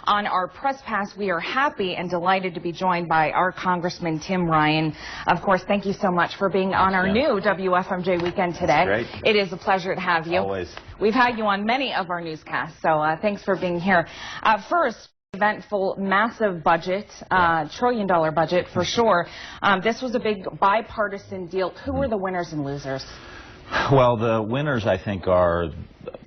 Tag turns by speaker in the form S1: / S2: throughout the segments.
S1: On our press pass, we are happy and delighted to be joined by our Congressman Tim Ryan. Of course, thank you so much for being on our new WFMJ weekend today.
S2: Great.
S1: It is a pleasure to have you.
S2: Always.
S1: We've had you on many of our newscasts, so thanks for being here. First, eventful, massive budget, trillion-dollar budget for sure. This was a big bipartisan deal. Who were the winners and losers?
S2: Well, the winners, I think, are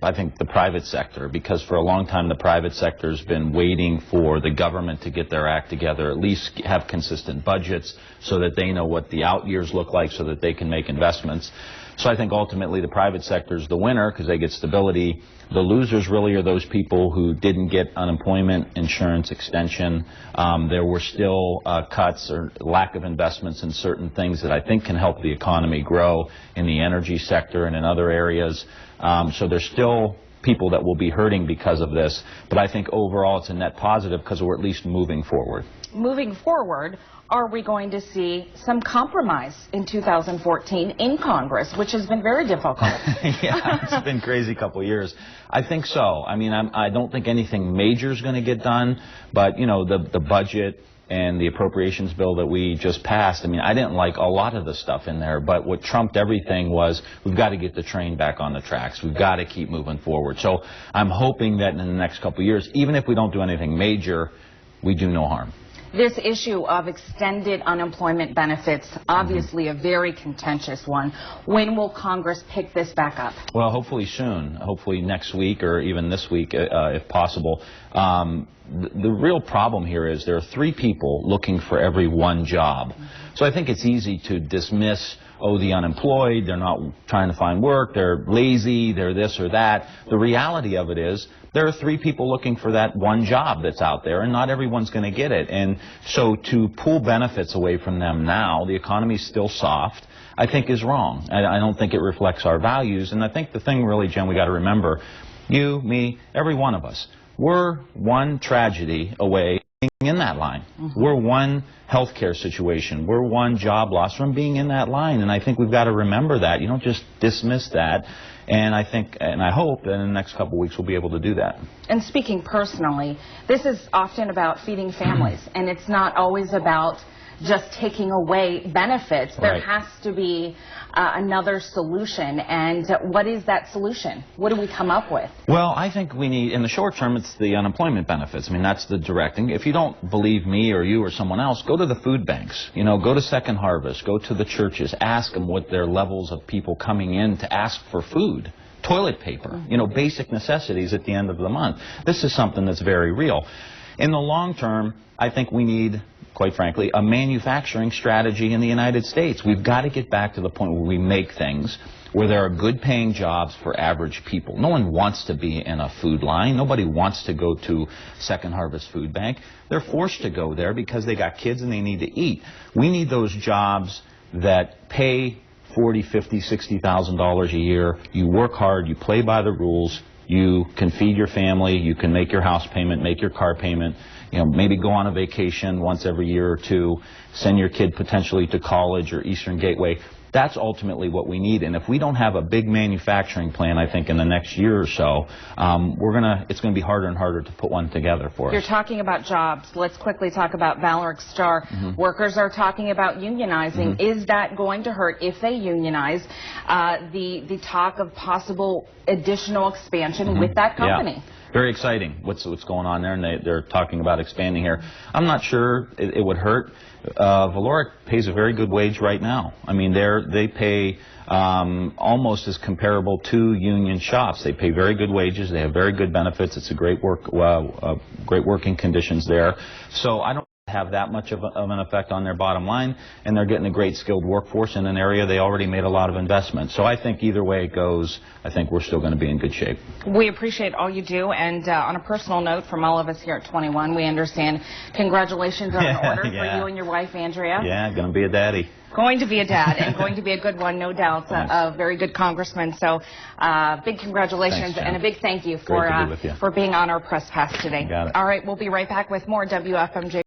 S2: the private sector, because for a long time the private sector has been waiting for the government to get their act together, at least have consistent budgets so that they know what the out years look like so that they can make investments. So I think ultimately the private sector is the winner because they get stability. The losers really are those people who didn't get unemployment insurance extension. There were still cuts or lack of investments in certain things that I think can help the economy grow in the energy sector and in other areas. So there's still people that will be hurting because of this. But I think overall it's a net positive because we're at least moving forward. Moving forward,
S1: are we going to see some compromise in 2014 in Congress, which has been very difficult?
S2: Yeah, it's been a crazy couple of years. I think so. I mean, I don't think anything major is going to get done, but, you know, the budget and the appropriations bill that we just passed, I mean, I didn't like a lot of the stuff in there, but what trumped everything was we've got to get the train back on the tracks. We've got to keep moving forward. So I'm hoping that in the next couple of years, even if we don't do anything major, we do no harm.
S1: This issue of extended unemployment benefits, obviously a very contentious one. When will Congress pick this back up?
S2: Well, hopefully soon. Hopefully next week or even this week, if possible. The real problem here is there are 3 people looking for every 1 job. So I think it's easy to dismiss, oh, the unemployed, they're not trying to find work, they're lazy, they're this or that. The reality of it is there are 3 people looking for that 1 job that's out there, and not everyone's going to get it. And so to pull benefits away from them now, the economy's still soft, I think is wrong. I don't think it reflects our values. And I think the thing really, Jen, we got to remember, you, me, every one of us, we're one tragedy away in that line. We're one healthcare situation. We're one job loss from being in that line. And I think we've got to remember that. You don't just dismiss that. And I think, and I hope that in the next couple of weeks we'll be able to do that.
S1: And speaking personally, this is often about feeding families, and it's not always about just taking away benefits. There has to be another solution. And what is that solution? What do we come up with?
S2: Well, I think we need, in the short term, it's the unemployment benefits. I mean, that's the directing. If you don't believe me or you or someone else, go to the food banks. You know, go to Second Harvest, go to the churches, ask them what their levels of people coming in to ask for food. Toilet paper, you know, basic necessities at the end of the month. This is something that's very real. In the long term, I think we need, quite frankly, a manufacturing strategy in the United States. We've got to get back to the point where we make things where there are good paying jobs for average people. No one wants to be in a food line. Nobody wants to go to Second Harvest Food Bank. They're forced to go there because they got kids and they need to eat. We need those jobs that pay $40,000, $50,000, $60,000 a year. You work hard, you play by the rules, you can feed your family, you can make your house payment, make your car payment, you know, maybe go on a vacation once every year or 2, send your kid potentially to college or Eastern Gateway. That's ultimately what we need. And if we don't have a big manufacturing plan, I think in the next year or so, it's going to be harder and harder to put one together for us.
S1: You're talking about jobs. Let's quickly talk about Valerick Star. Workers are talking about unionizing. Is that going to hurt if they unionize? The talk of possible additional expansion with that company.
S2: Yeah. Very exciting what's going on there, and they're talking about expanding here. I'm not sure it would hurt. Valoric pays a very good wage right now. I mean, they pay almost as comparable to union shops. They pay very good wages. They have very good benefits. It's a great great working conditions there. So I don't have that much of an effect on their bottom line, and they're getting a great skilled workforce in an area they already made a lot of investment. So I think either way it goes, I think we're still going to be in good shape.
S1: We appreciate all you do, and on a personal note from all of us here at 21, we understand congratulations are in order for you and your wife, Andrea.
S2: Yeah, going to be a daddy.
S1: Going to be a dad, and going to be a good one, no doubt. A very good congressman. So big congratulations.
S2: Thanks,
S1: and a big thank you for being on our press pass today.
S2: Got it.
S1: All right, we'll be right back with more WFMJ.